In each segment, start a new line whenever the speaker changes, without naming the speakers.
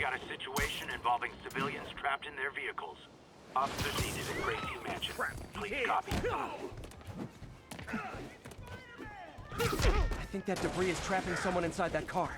got a situation involving civilians trapped in their vehicles. Officers needed at Gracie Mansion. Please copy.
I think that debris is trapping someone inside that car.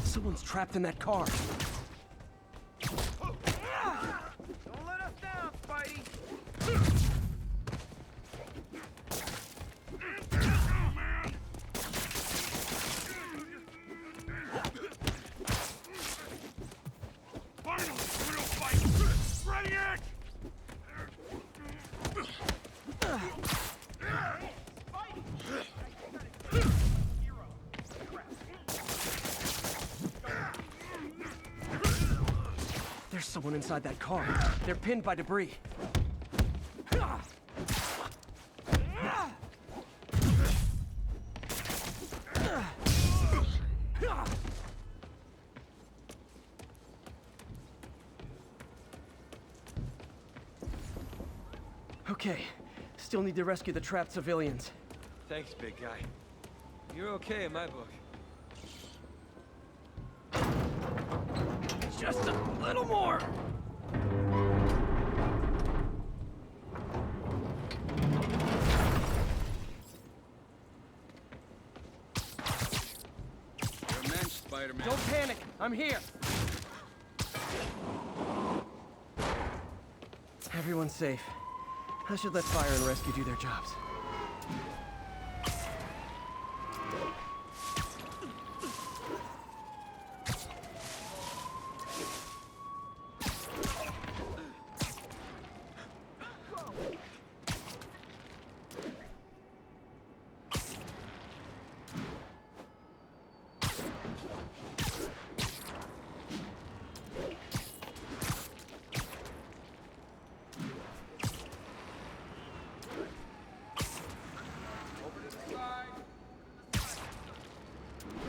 Someone's trapped in that car.
Don't let us down, Spidey! Finally, real fight! Ready it!
There's someone inside that car. They're pinned by debris. Okay, still need to rescue the trapped civilians.
Thanks, big guy. You're okay in my book.
Just a little more!
You're a man, Spider-Man.
Don't panic! I'm here! Everyone's safe. I should let fire and rescue do their jobs.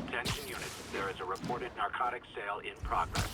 Attention units, there is a reported narcotics sale in progress.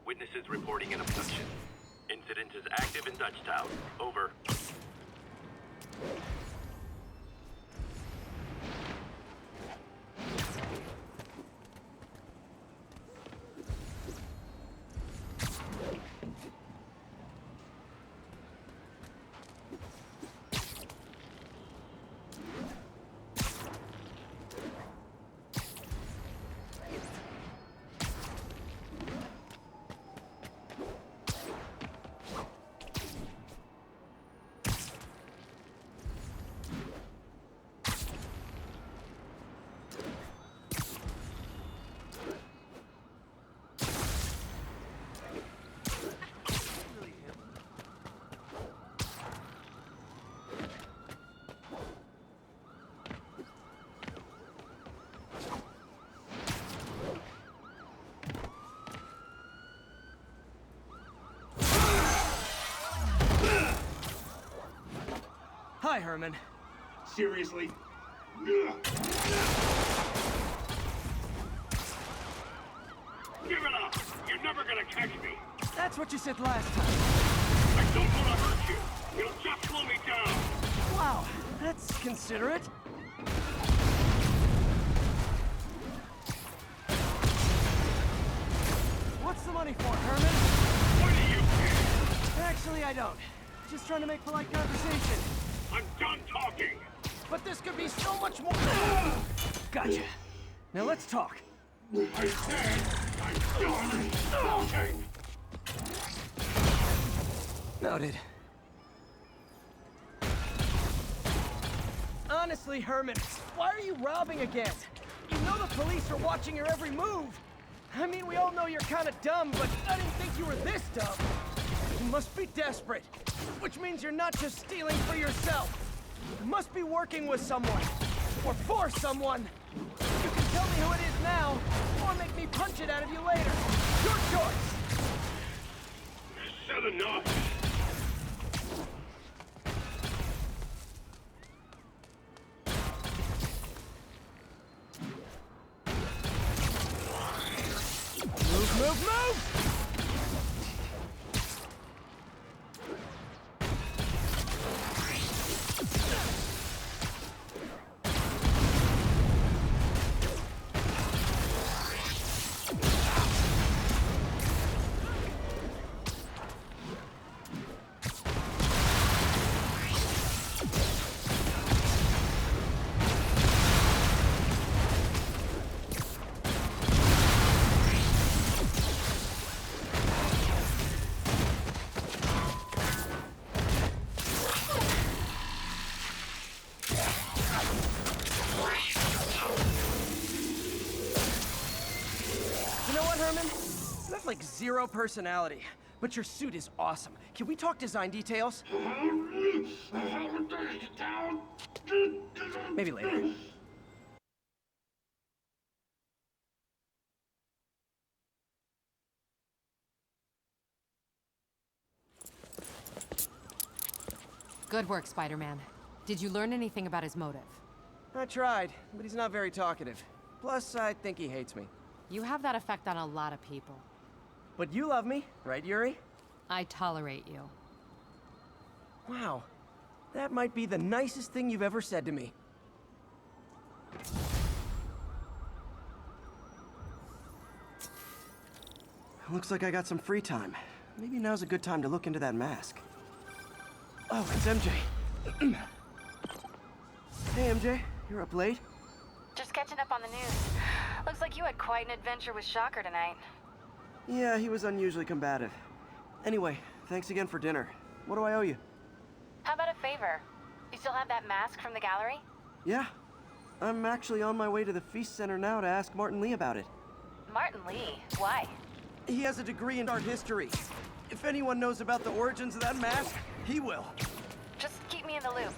Witnesses reporting an abduction. Incident is active in Dutchtown. Over.
Bye, Herman.
Seriously?
Give it up! You're never gonna catch me!
That's what you said last time.
I don't want to hurt you! You'll just slow me down!
Wow, that's considerate. What's the money for, Herman?
What do you care?
Actually, I don't. Just trying to make polite conversation.
I'm done talking!
But this could be so much more. Gotcha. Now let's talk.
I said I'm done talking!
Noted. Honestly, Herman, why are you robbing again? You know the police are watching your every move. I mean, we all know you're kind of dumb, but I didn't think you were this dumb. You must be desperate, which means you're not just stealing for yourself. You must be working with someone, or for someone. You can tell me who it is now, or make me punch it out of you later. Your choice.
Said enough!
Move! Herman? You have like zero personality, but your suit is awesome. Can we talk design details? Maybe later.
Good work, Spider-Man. Did you learn anything about his motive?
I tried, but he's not very talkative. Plus, I think he hates me.
You have that effect on a lot of people.
But you love me, right, Yuri?
I tolerate you.
Wow. That might be the nicest thing you've ever said to me. Looks like I got some free time. Maybe now's a good time to look into that mask. Oh, it's MJ. Hey, MJ. You're up late?
Just catching up on the news. Looks like you had quite an adventure with Shocker tonight.
Yeah, he was unusually combative. Anyway, thanks again for dinner. What do I owe you?
How about a favor? You still have that mask from the gallery?
Yeah. I'm actually on my way to the Feast Center now to ask Martin Lee about it.
Martin Lee? Why?
He has a degree in art history. If anyone knows about the origins of that mask, he will.
Just keep me in the loop.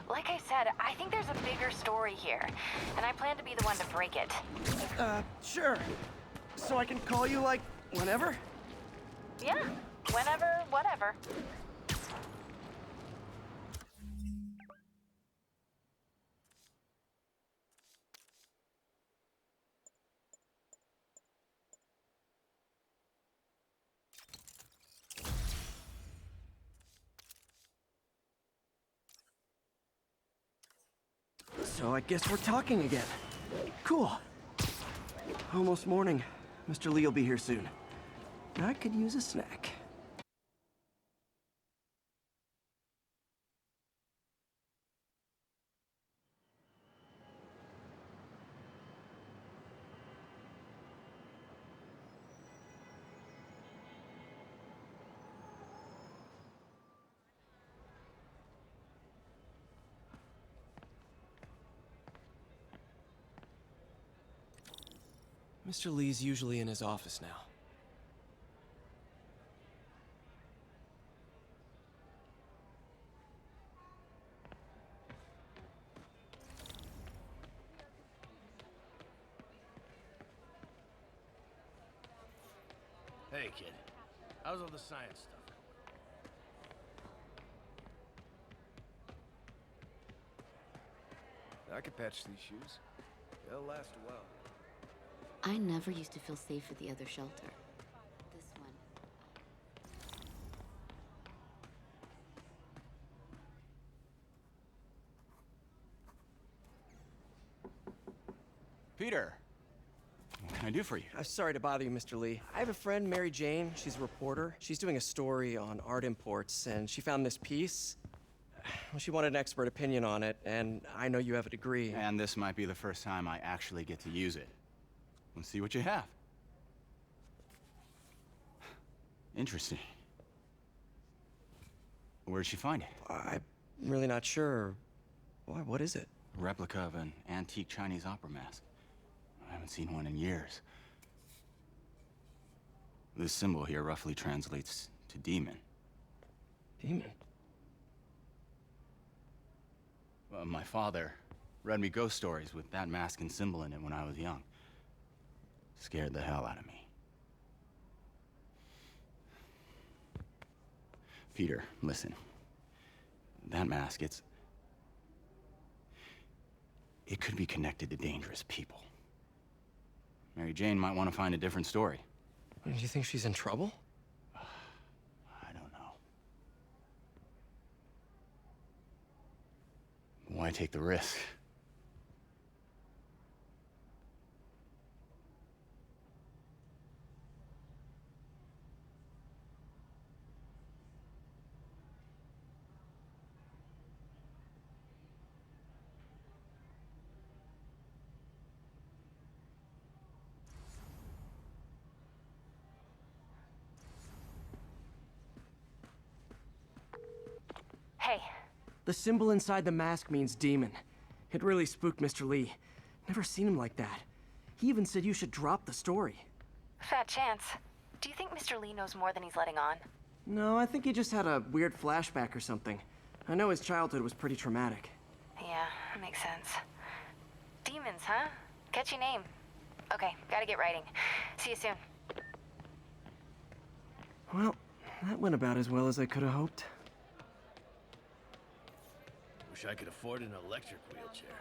Like I said, I think there's a bigger story here, and I plan to be the one to break it.
Sure. So I can call you, like, whenever?
Yeah, whenever, whatever.
So I guess we're talking again. Cool. Almost morning. Mr. Lee will be here soon. I could use a snack. Mr. Lee's usually in his office now.
Hey, kid. How's all the science stuff
I could patch these shoes. They'll last a while.
I never used to feel safe at the other shelter. This one.
Peter, what can I do for you?
I'm sorry to bother you, Mr. Lee. I have a friend, Mary Jane. She's a reporter. She's doing a story on art imports, and she found this piece. Well, she wanted an expert opinion on it, and I know you have a degree.
And this might be the first time I actually get to use it. Let's see what you have. Interesting. Where'd she find it?
I'm really not sure. Why, what is it?
A replica of an antique Chinese opera mask. I haven't seen one in years. This symbol here roughly translates to demon.
Demon?
My father read me ghost stories with that mask and symbol in it when I was young. Scared the hell out of me. Peter, listen. That mask, it could be connected to dangerous people. Mary Jane might want to find a different story.
Do you think she's in trouble?
I don't know. Why take the risk?
Hey,
The symbol inside the mask means demon. It really spooked Mr. Lee. Never seen him like that. He even said you should drop the story.
fat chance. Do you think Mr. Lee knows more than he's letting on?
No, I think he just had a weird flashback or something. I know his childhood was pretty traumatic.
Yeah, that makes sense. Demons, huh? Catchy name. Okay, gotta get writing. See you soon.
Well, that went about as well as I could have hoped.
Wish I could afford an electric wheelchair.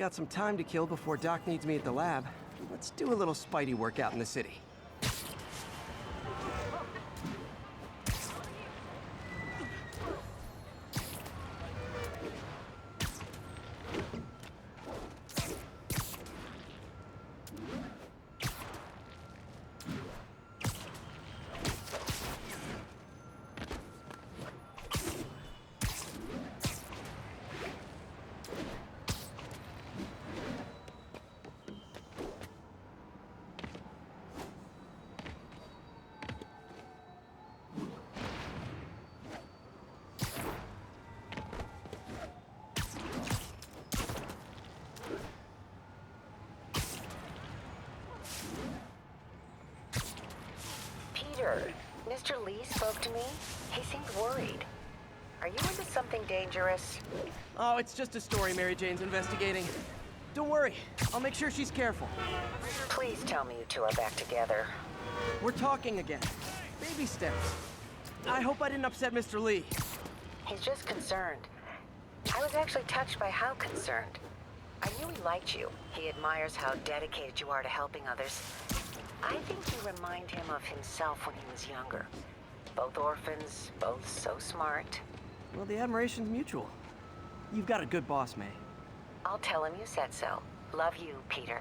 Got some time to kill before Doc needs me at the lab. Let's do a little Spidey workout in the city.
Peter, Mr. Lee spoke to me. He seemed worried. Are you into something dangerous?
Oh, it's just a story Mary Jane's investigating. Don't worry, I'll make sure she's careful.
Please tell me you two are back together.
We're talking again. Baby steps. I hope I didn't upset Mr. Lee.
He's just concerned. I was actually touched by how concerned. I knew he liked you. He admires how dedicated you are to helping others. I think you remind him of himself when he was younger. Both orphans, both so smart.
Well, the admiration's mutual. You've got a good boss, May.
I'll tell him you said so. Love you, Peter.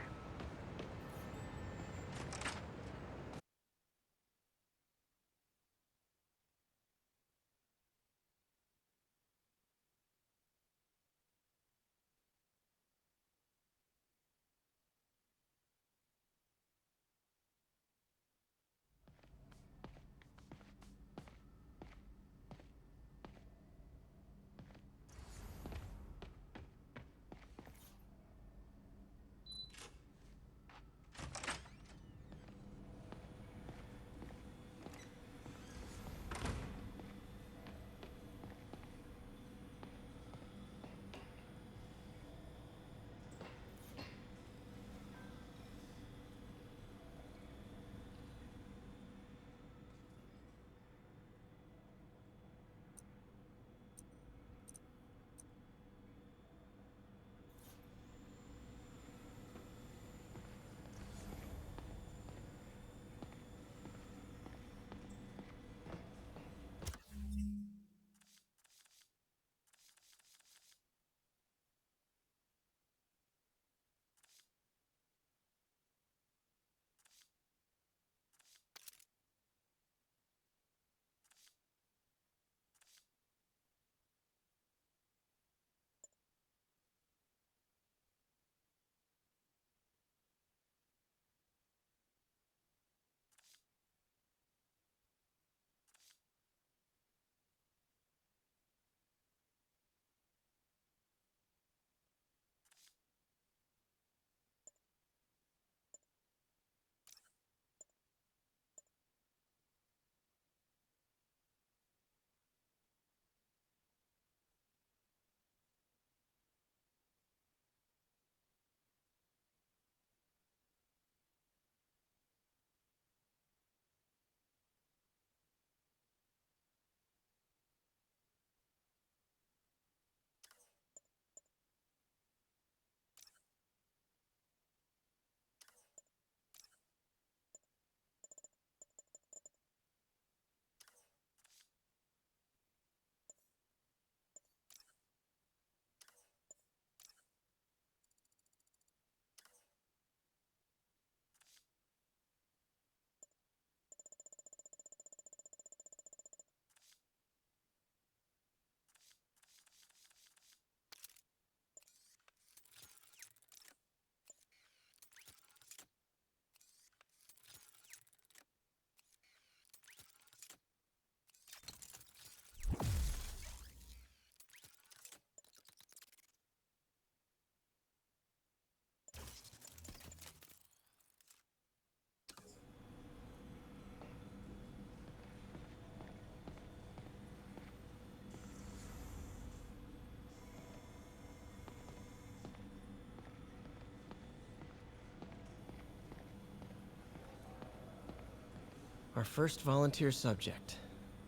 Our first volunteer subject,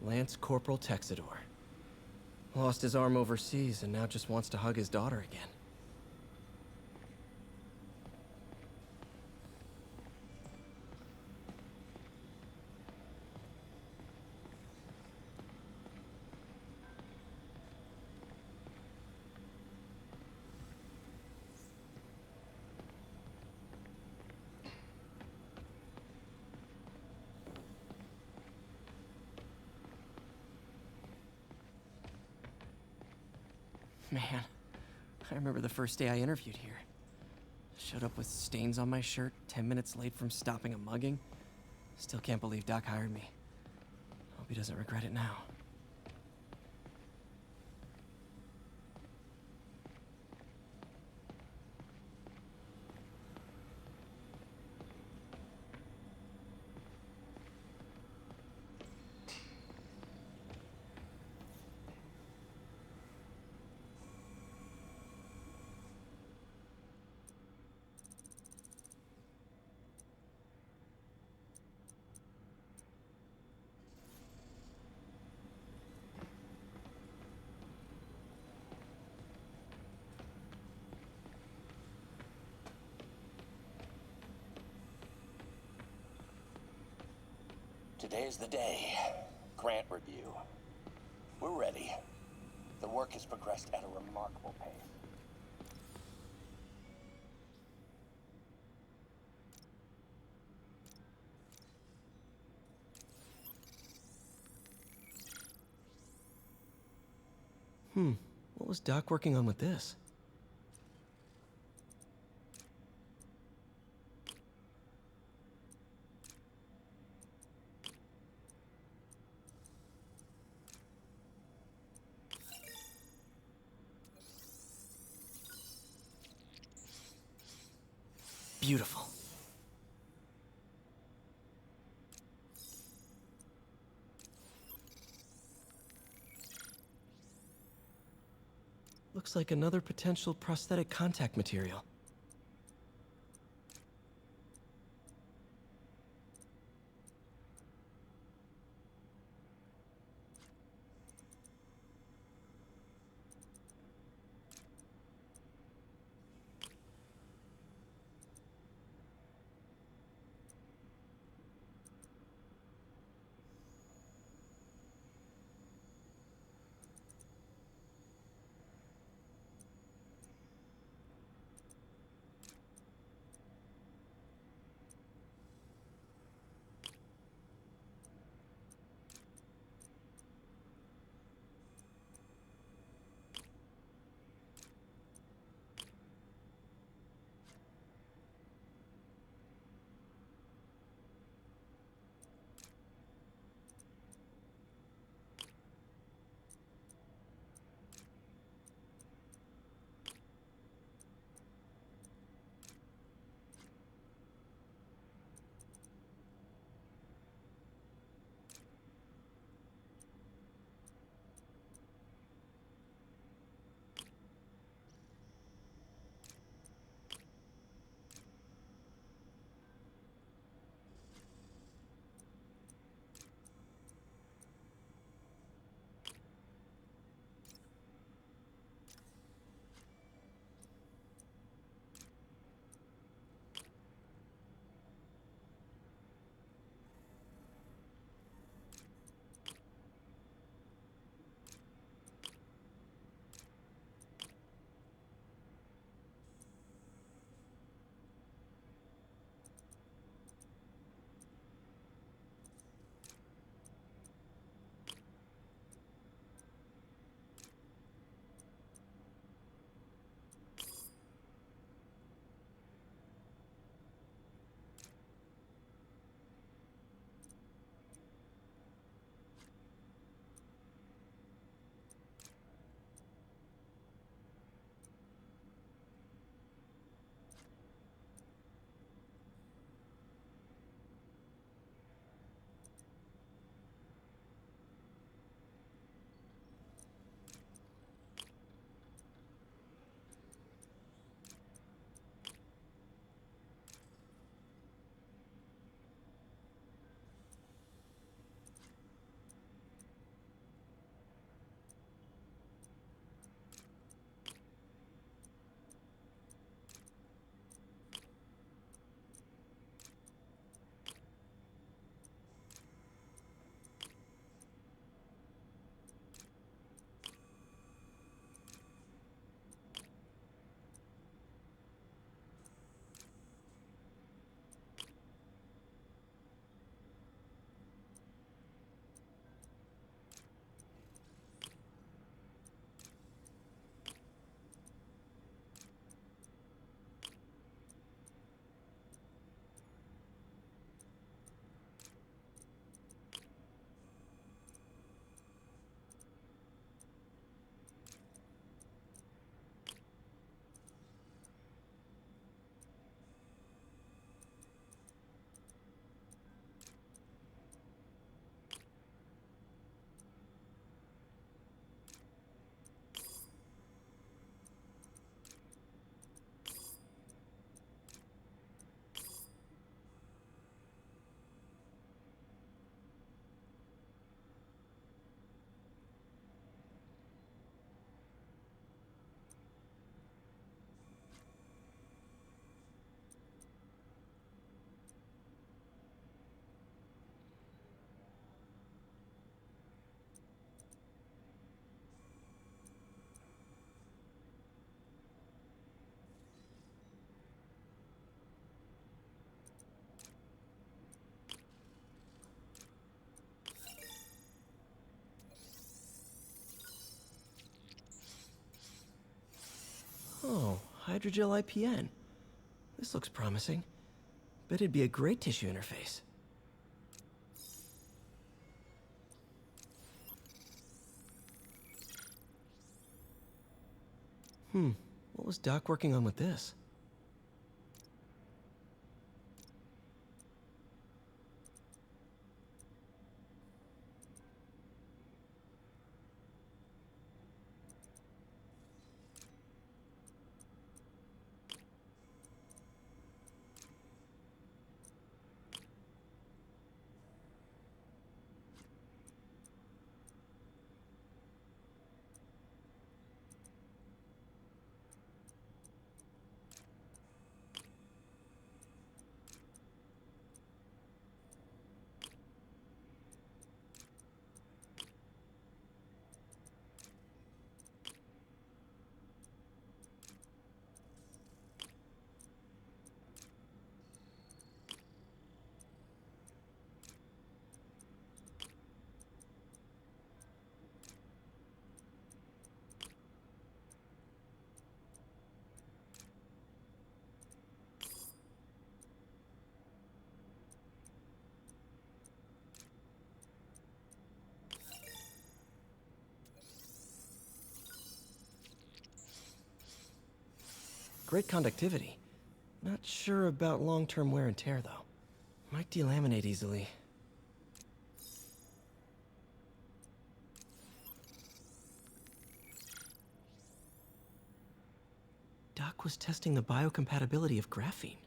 Lance Corporal Texidor. Lost his arm overseas and now just wants to hug his daughter again. Man, I remember the first day I interviewed here. Showed up with stains on my shirt, 10 minutes late from stopping a mugging. Still can't believe Doc hired me. Hope he doesn't regret it now.
Today's the day. Grant review. We're ready. The work has progressed at a remarkable pace.
What was Doc working on with this? Beautiful. Looks like another potential prosthetic contact material. Oh, hydrogel IPN. This looks promising. Bet it'd be a great tissue interface. What was Doc working on with this? Great conductivity. Not sure about long-term wear and tear, though. Might delaminate easily. Doc was testing the biocompatibility of graphene.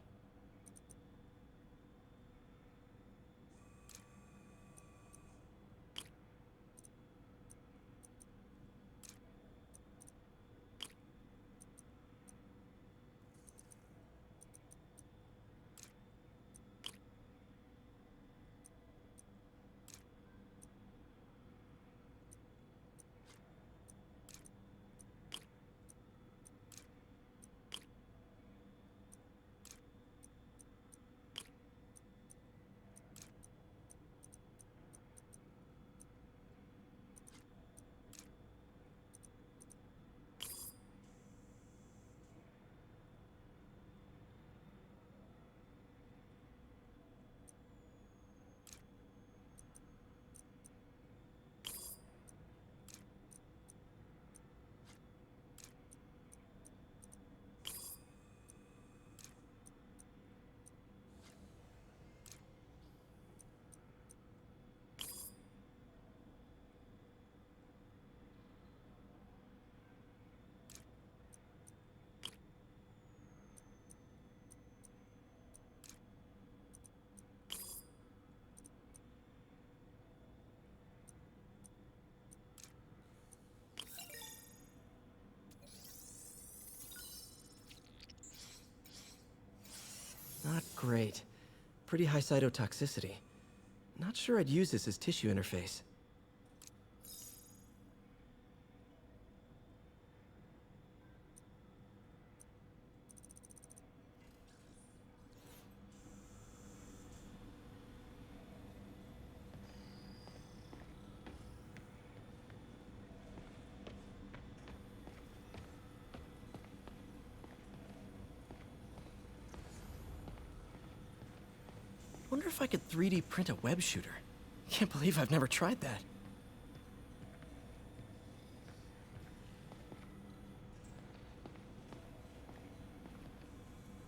Not great. Pretty high cytotoxicity. Not sure I'd use this as tissue interface. Wonder if I could 3D print a web shooter. Can't believe I've never tried that.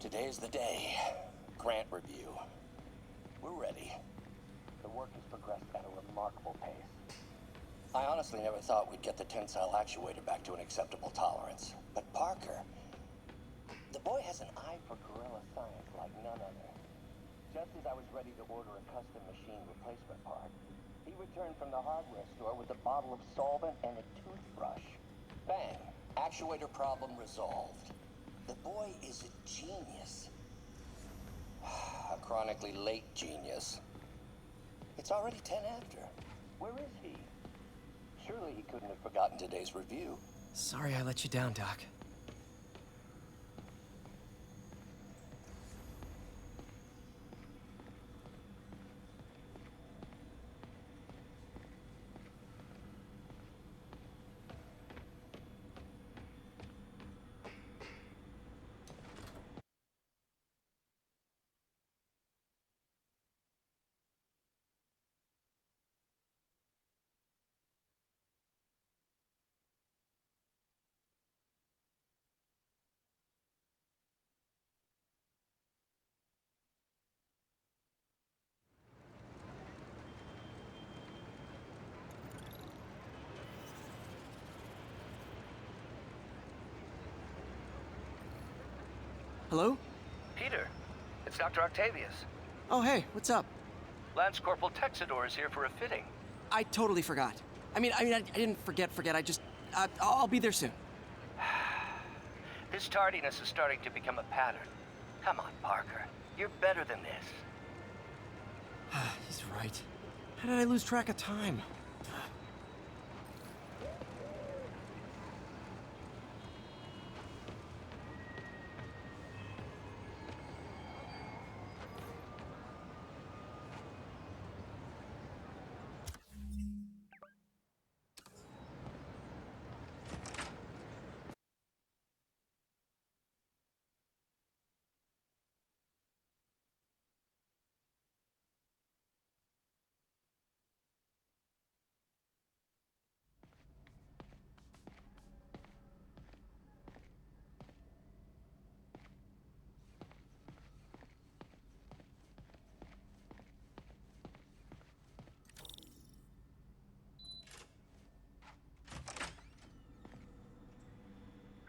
Today's the day. Grant review. We're ready. The work has progressed at a remarkable pace. I honestly never thought we'd get the tensile actuator back to an acceptable tolerance. But Parker, the boy has an eye for guerrilla science like none other. Just as I was ready to order a custom machine replacement part, he returned from the hardware store with a bottle of solvent and a toothbrush. Bang! Actuator problem resolved. The boy is a genius. A chronically late genius. It's already 10 after. Where is he? Surely he couldn't have forgotten today's review.
Sorry I let you down, Doc. Hello?
Peter, it's Dr. Octavius.
Oh, hey, what's up?
Lance Corporal Texador is here for a fitting.
I totally forgot. I didn't forget. I just, I'll be there soon.
This tardiness is starting to become a pattern. Come on, Parker. You're better than this.
He's right. How did I lose track of time?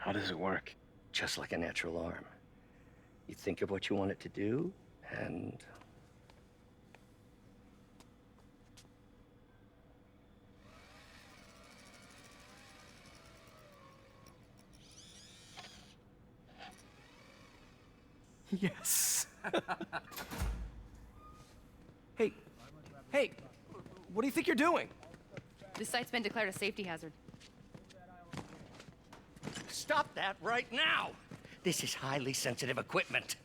How does it work? Just like a natural arm. You think of what you want it to do, and...
Yes. Hey, what do you think you're doing?
This site's been declared a safety hazard.
Stop that right now! This is highly sensitive equipment.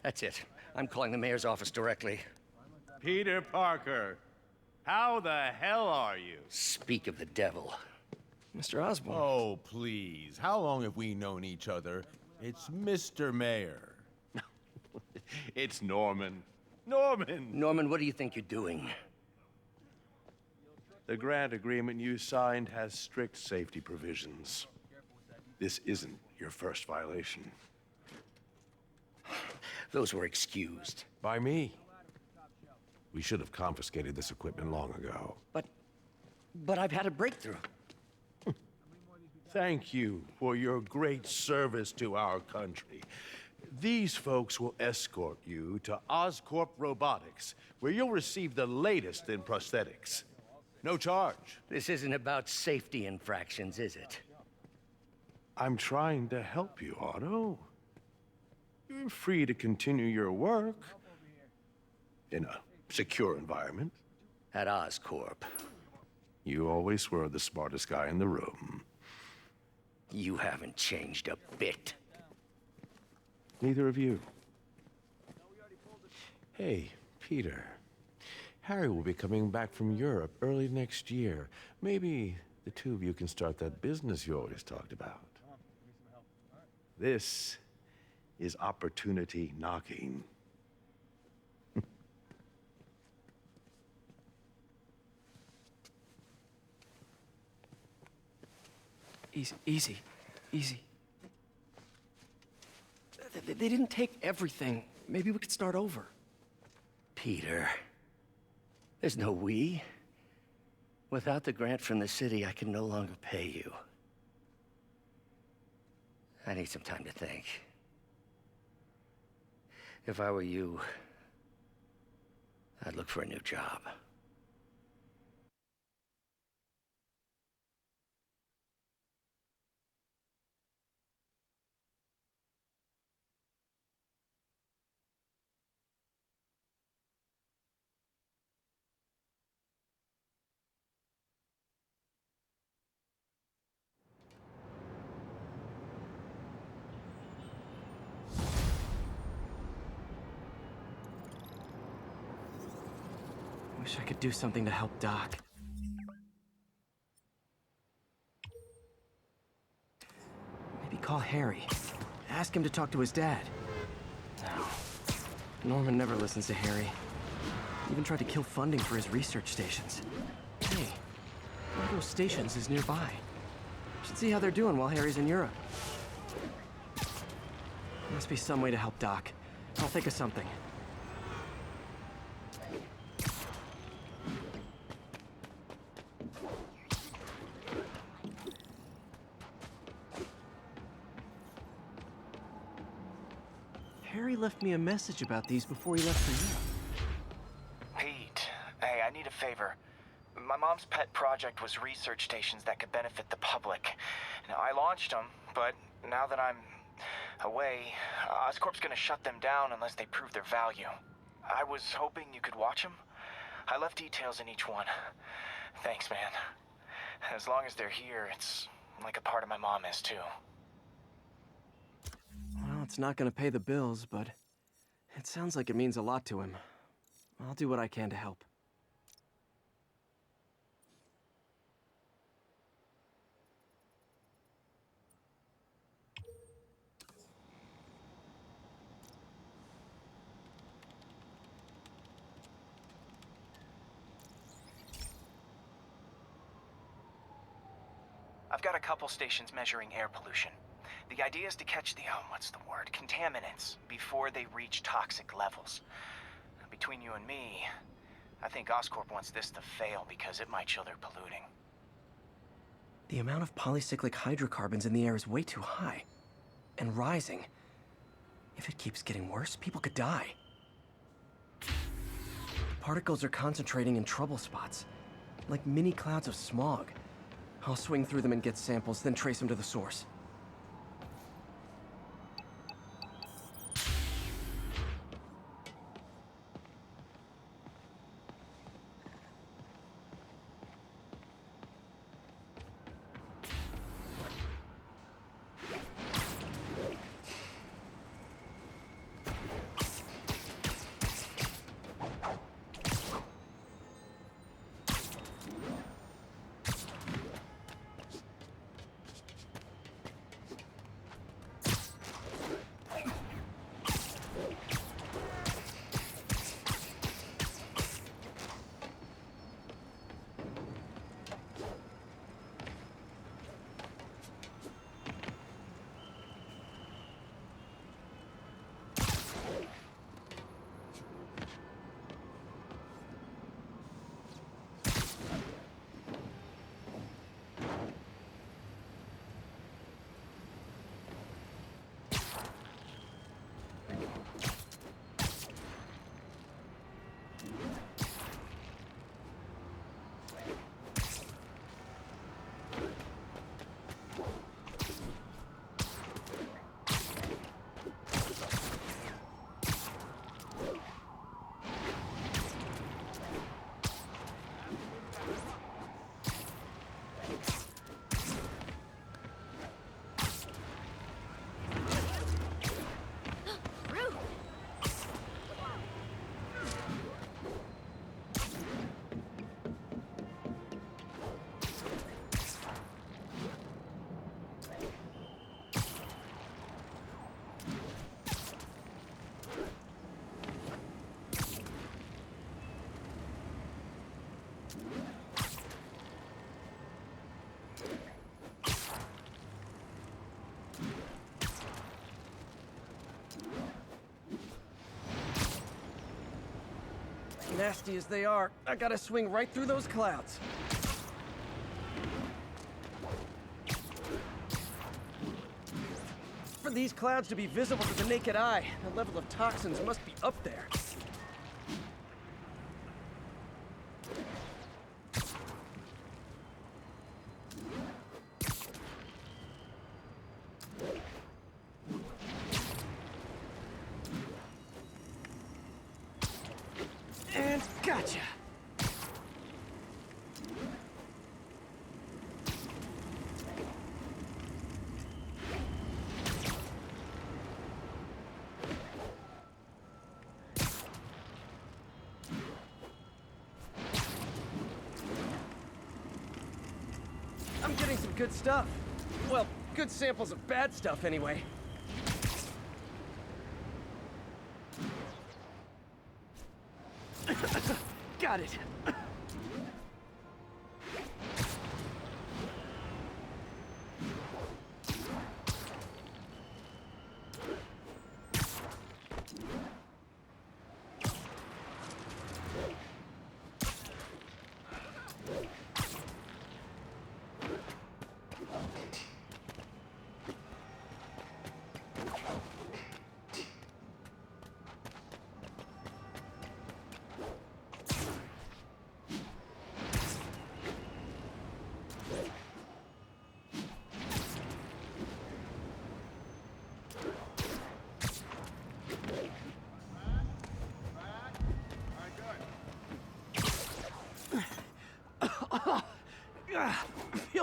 That's it. I'm calling the mayor's office directly.
Peter Parker, how the hell are you?
Speak of the devil.
Mr. Osborn.
Oh, please. How long have we known each other? It's Mr. Mayor.
It's Norman. Norman!
Norman, what do you think you're doing?
The grant agreement you signed has strict safety provisions. This isn't your first violation.
Those were excused.
By me. We should have confiscated this equipment long ago.
But I've had a breakthrough.
Thank you for your great service to our country. These folks will escort you to Oscorp Robotics, where you'll receive the latest in prosthetics. No charge.
This isn't about safety infractions, is it?
I'm trying to help you, Otto. You're free to continue your work in a secure environment.
At Oscorp.
You always were the smartest guy in the room.
You haven't changed a bit.
Neither of you. Hey, Peter. Harry will be coming back from Europe early next year. Maybe the two of you can start that business you always talked about. This is opportunity knocking.
Easy. They didn't take everything. Maybe we could start over.
Peter, there's no we. Without the grant from the city, I can no longer pay you. I need some time to think. If I were you, I'd look for a new job.
Wish I could do something to help Doc. Maybe call Harry. Ask him to talk to his dad. No. Norman never listens to Harry. Even tried to kill funding for his research stations. Hey, one of those stations is nearby. Should see how they're doing while Harry's in Europe. Must be some way to help Doc. I'll think of something. Harry left me a message about these before he left for you.
Pete, hey, I need a favor. My mom's pet project was research stations that could benefit the public. Now, I launched them, but now that I'm away, Oscorp's gonna shut them down unless they prove their value. I was hoping you could watch them. I left details in each one. Thanks, man. As long as they're here, it's like a part of my mom is, too.
Well, it's not gonna pay the bills, but it sounds like it means a lot to him. I'll do what I can to help.
I've got a couple stations measuring air pollution. The idea is to catch the, contaminants before they reach toxic levels. Between you and me, I think Oscorp wants this to fail because it might show they're polluting.
The amount of polycyclic hydrocarbons in the air is way too high. And rising. If it keeps getting worse, people could die. The particles are concentrating in trouble spots, like mini clouds of smog. I'll swing through them and get samples, then trace them to the source. Nasty as they are, I gotta swing right through those clouds. For these clouds to be visible to the naked eye, the level of toxins must be up there. And gotcha! I'm getting some good stuff. Well, good samples of bad stuff anyway. Got it.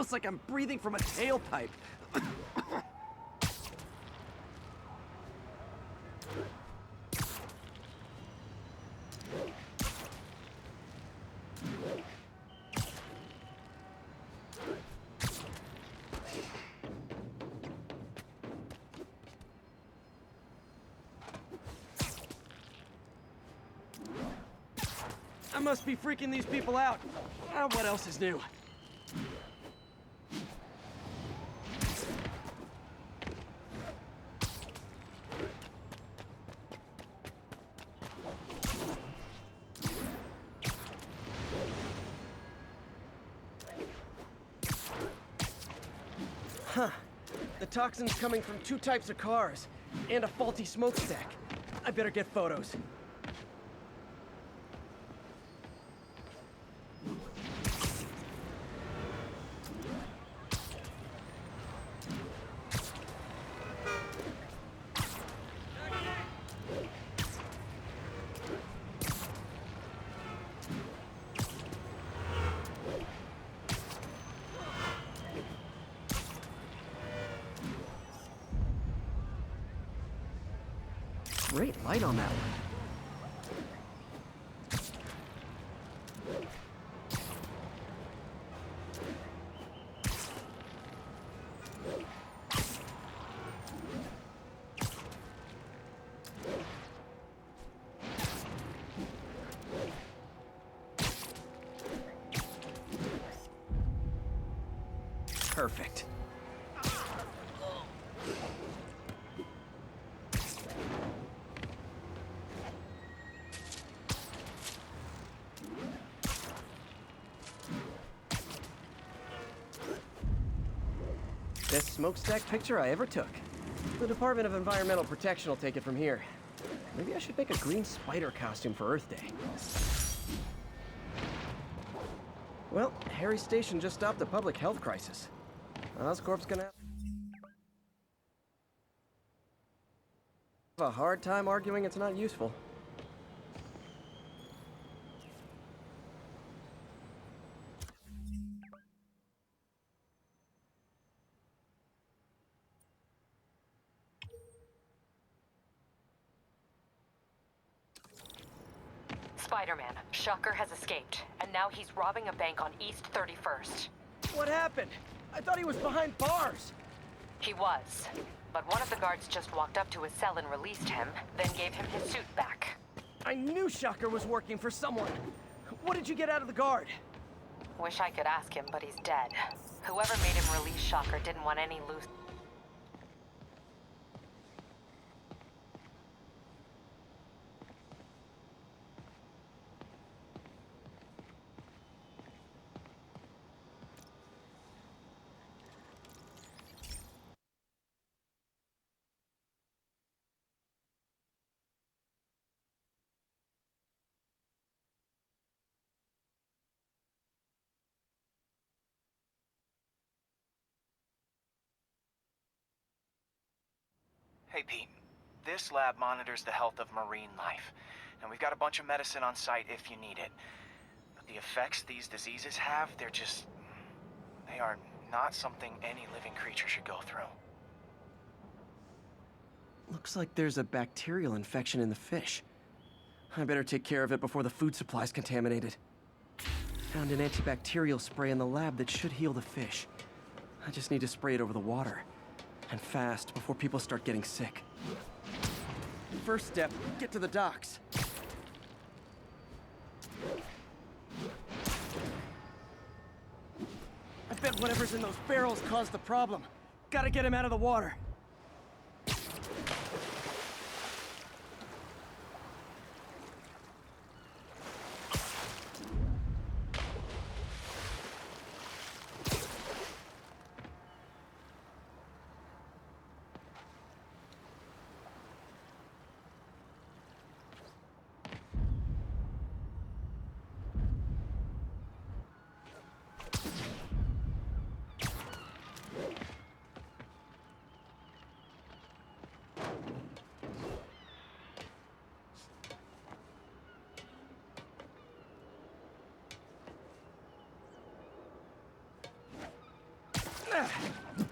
Feels like I'm breathing from a tailpipe. I must be freaking these people out. What else is new? Huh. The toxin's coming from 2 types of cars, and a faulty smokestack. I better get photos. Great light on that one. Perfect. Best smokestack picture I ever took. The Department of Environmental Protection will take it from here. Maybe I should make a green spider costume for Earth Day. Well, Harry Station just stopped a public health crisis. Oscorp's gonna have a hard time arguing it's not useful.
Spider-Man, Shocker has escaped, and now he's robbing a bank on East 31st.
What happened? I thought he was behind bars.
He was, but one of the guards just walked up to his cell and released him, then gave him his suit back.
I knew Shocker was working for someone. What did you get out of the guard?
Wish I could ask him, but he's dead. Whoever made him release Shocker didn't want any loose...
Hey, Pete. This lab monitors the health of marine life, and we've got a bunch of medicine on site if you need it. But the effects these diseases have, they are not something any living creature should go through.
Looks like there's a bacterial infection in the fish. I better take care of it before the food supply's contaminated. Found an antibacterial spray in the lab that should heal the fish. I just need to spray it over the water. And fast, before people start getting sick. First step, get to the docks. I bet whatever's in those barrels caused the problem. Gotta get him out of the water.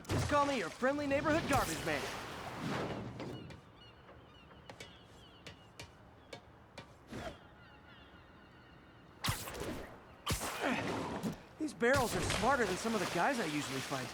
Just call me your friendly neighborhood garbage man. These barrels are smarter than some of the guys I usually fight.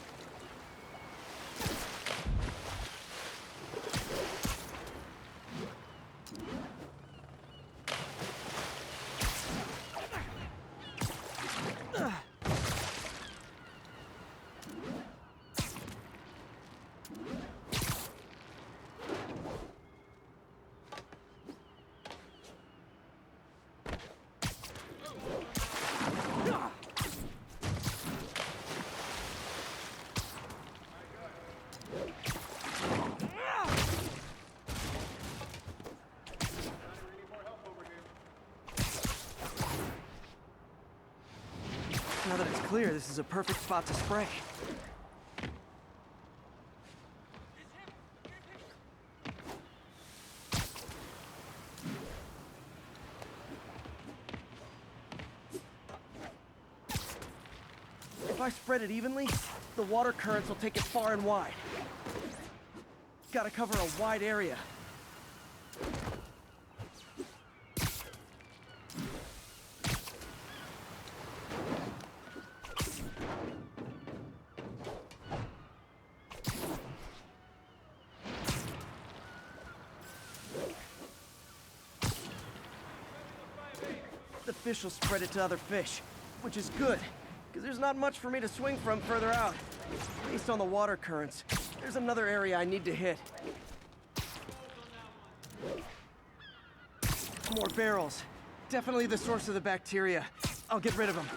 Now that it's clear, this is a perfect spot to spray. If I spread it evenly, the water currents will take it far and wide. Gotta cover a wide area. The fish will spread it to other fish, which is good, because there's not much for me to swing from further out. Based on the water currents, there's another area I need to hit. More barrels. Definitely the source of the bacteria. I'll get rid of them.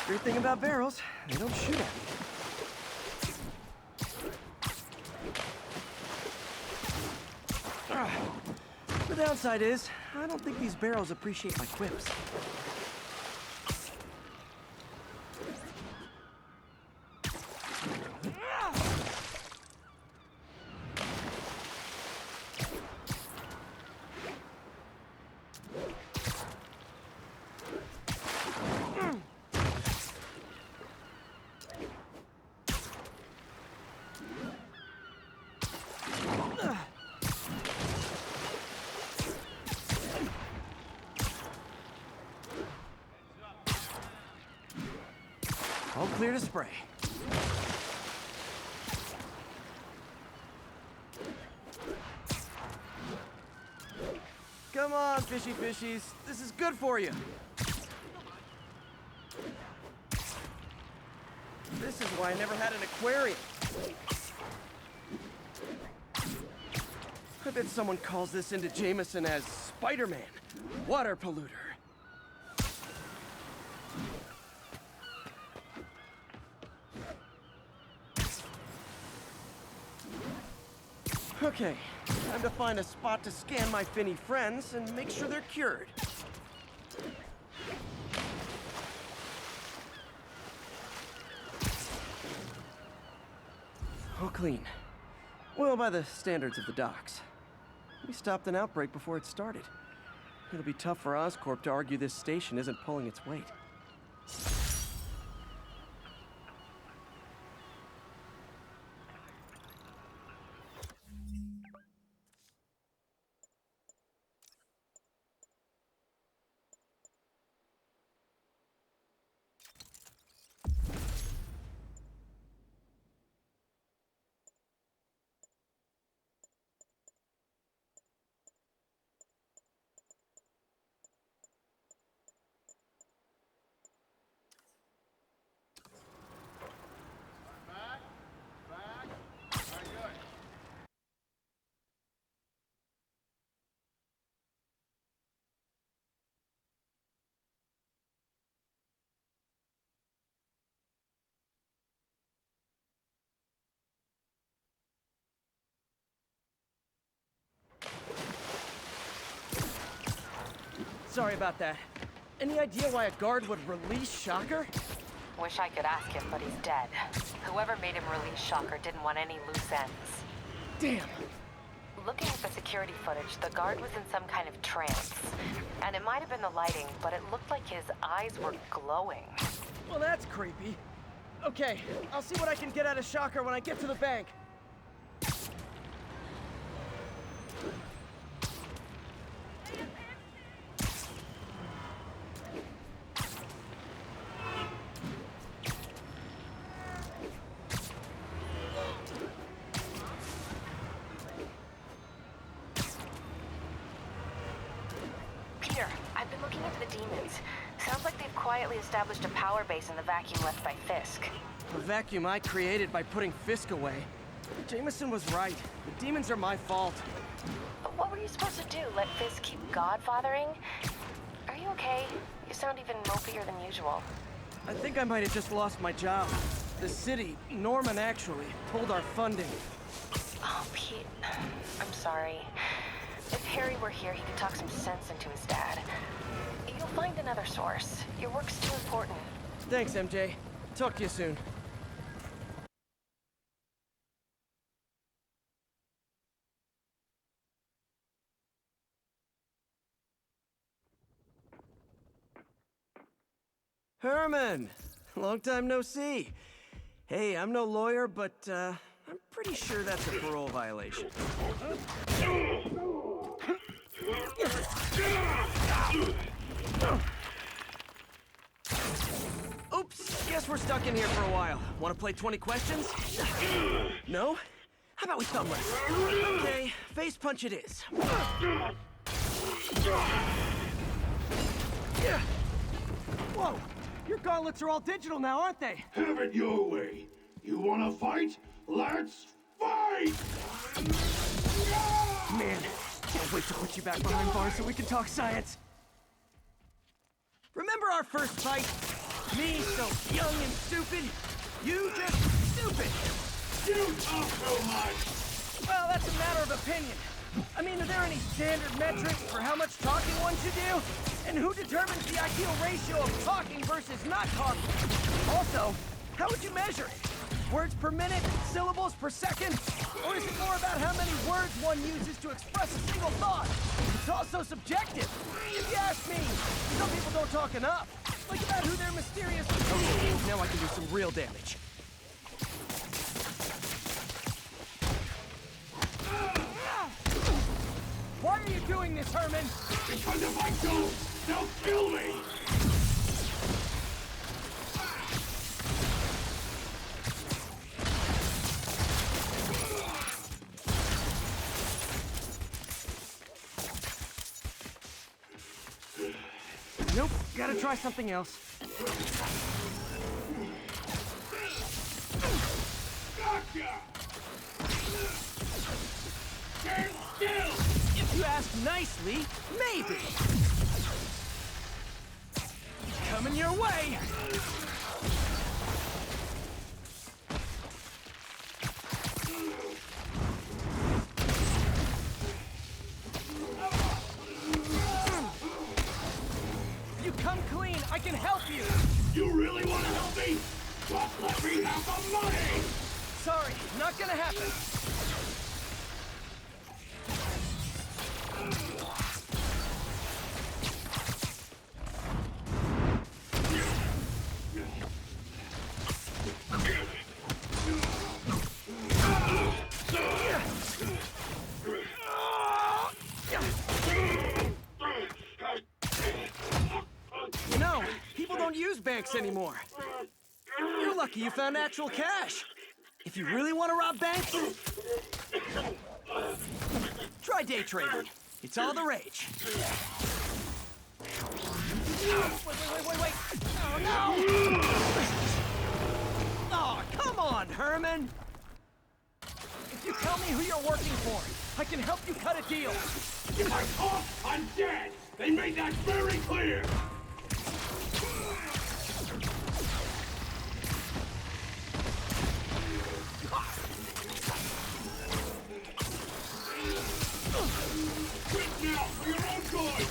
Great thing about barrels, they don't shoot at me. The downside is, I don't think these barrels appreciate my quips. All clear to spray. Come on, fishy fishies. This is good for you. This is why I never had an aquarium. I bet someone calls this into Jameson as Spider-Man, water polluter. Okay, time to find a spot to scan my finny friends and make sure they're cured. All clean. Well, by the standards of the docks. We stopped an outbreak before it started. It'll be tough for Oscorp to argue this station isn't pulling its weight. Sorry about that. Any idea why a guard would release Shocker?
Wish I could ask him, but he's dead. Whoever made him release Shocker didn't want any loose ends.
Damn.
Looking at the security footage, the guard was in some kind of trance. And it might have been the lighting, but it looked like his eyes were glowing.
Well, that's creepy. Okay, I'll see what I can get out of Shocker when I get to the bank.
Peter, I've been looking into the demons. Sounds like they've quietly established a power base in the vacuum left by Fisk.
A vacuum I created by putting Fisk away. Jameson was right. The demons are my fault.
But what were you supposed to do? Let Fisk keep godfathering? Are you okay? You sound even mopier than usual.
I think I might have just lost my job. The city, Norman actually, pulled our funding.
Oh, Pete. I'm sorry. If Harry were here, he could talk some sense into his dad. You'll find another source. Your work's too important.
Thanks, MJ. Talk to you soon. Herman! Long time no see. Hey, I'm no lawyer, but, I'm pretty sure that's a parole violation. Oops, guess we're stuck in here for a while. Want to play 20 questions? No? How about we thumb wrestle? Okay, face punch it is. Whoa! Your gauntlets are all digital now, aren't they?
Have it your way. You wanna fight? Let's fight!
Man, can't wait to put you back behind bars so we can talk science. Remember our first fight? Me so young and stupid, you just stupid.
You talk so much!
Well, that's a matter of opinion. I mean, are there any standard metrics for how much talking one should do? And who determines the ideal ratio of talking versus not talking? Also, how would you measure it? Words per minute? Syllables per second? Or is it more about how many words one uses to express a single thought? It's also subjective. If you ask me, some people don't talk enough. Like about who their mysterious... Okay, now I can do some real damage. Why are you doing this, Herman?
Because if I don't, they'll kill me!
Nope, gotta try something else.
Gotcha! Stand still!
If you ask nicely, maybe. Coming your way. If you come clean, I can help you.
You really want to help me? Just let me have the money!
Sorry, not gonna happen. You know, people don't use banks anymore. You're lucky you found actual cash. If you really want to rob banks, try day trading. It's all the rage. Wait. Oh, no! Oh, come on, Herman! If you tell me who you're working for, I can help you cut a deal.
If I talk, I'm dead! They made that very clear! Quit now, for your own good!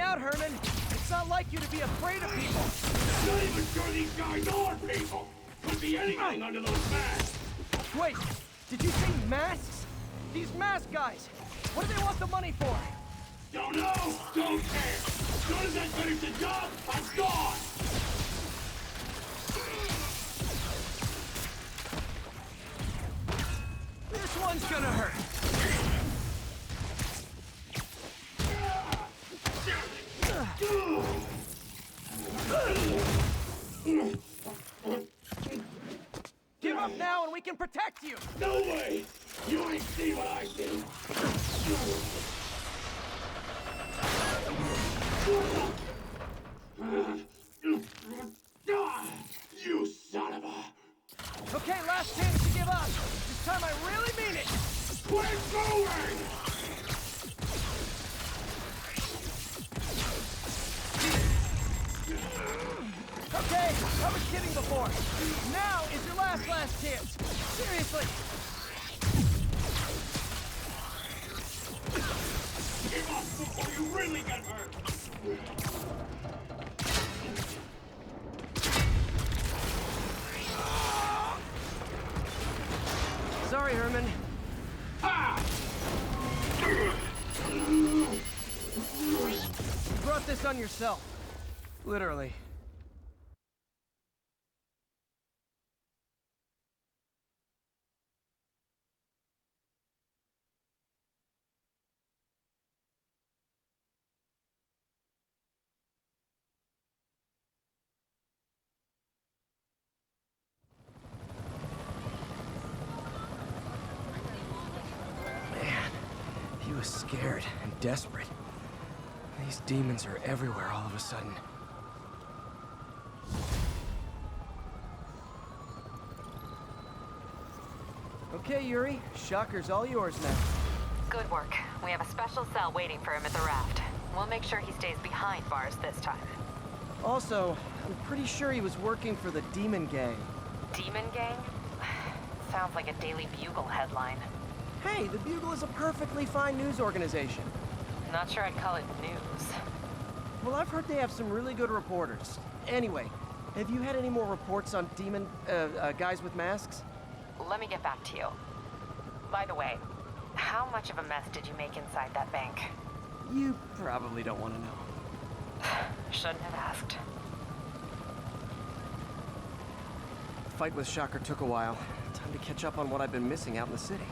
out, Herman. It's not like you to be afraid of people.
I'm not even sure these guys are people. Could be anything under those masks.
Wait, did you say masks? These mask guys, what do they want the money for?
Don't know, don't care. As soon as I finish the job, I'm gone.
This one's gonna hurt. Give up now and we can protect you!
No way! You ain't see what I see! You son of a...
Okay, last chance to give up. This time I really mean it!
Quit going!
Okay, I was kidding before. Now is your last chance. Seriously.
Give up before you really get hurt!
Sorry, Herman.
Ah!
You brought this on yourself. Literally. He was scared and desperate. These demons are everywhere all of a sudden. Okay, Yuri. Shocker's all yours now.
Good work. We have a special cell waiting for him at the raft. We'll make sure he stays behind bars this time.
Also, I'm pretty sure he was working for the Demon Gang.
Demon Gang? Sounds like a Daily Bugle headline.
Hey, the Bugle is a perfectly fine news organization.
Not sure I'd call it news.
Well, I've heard they have some really good reporters. Anyway, have you had any more reports on demon, guys with masks?
Let me get back to you. By the way, how much of a mess did you make inside that bank?
You probably don't want to know.
Shouldn't have asked.
The fight with Shocker took a while. Time to catch up on what I've been missing out in the city.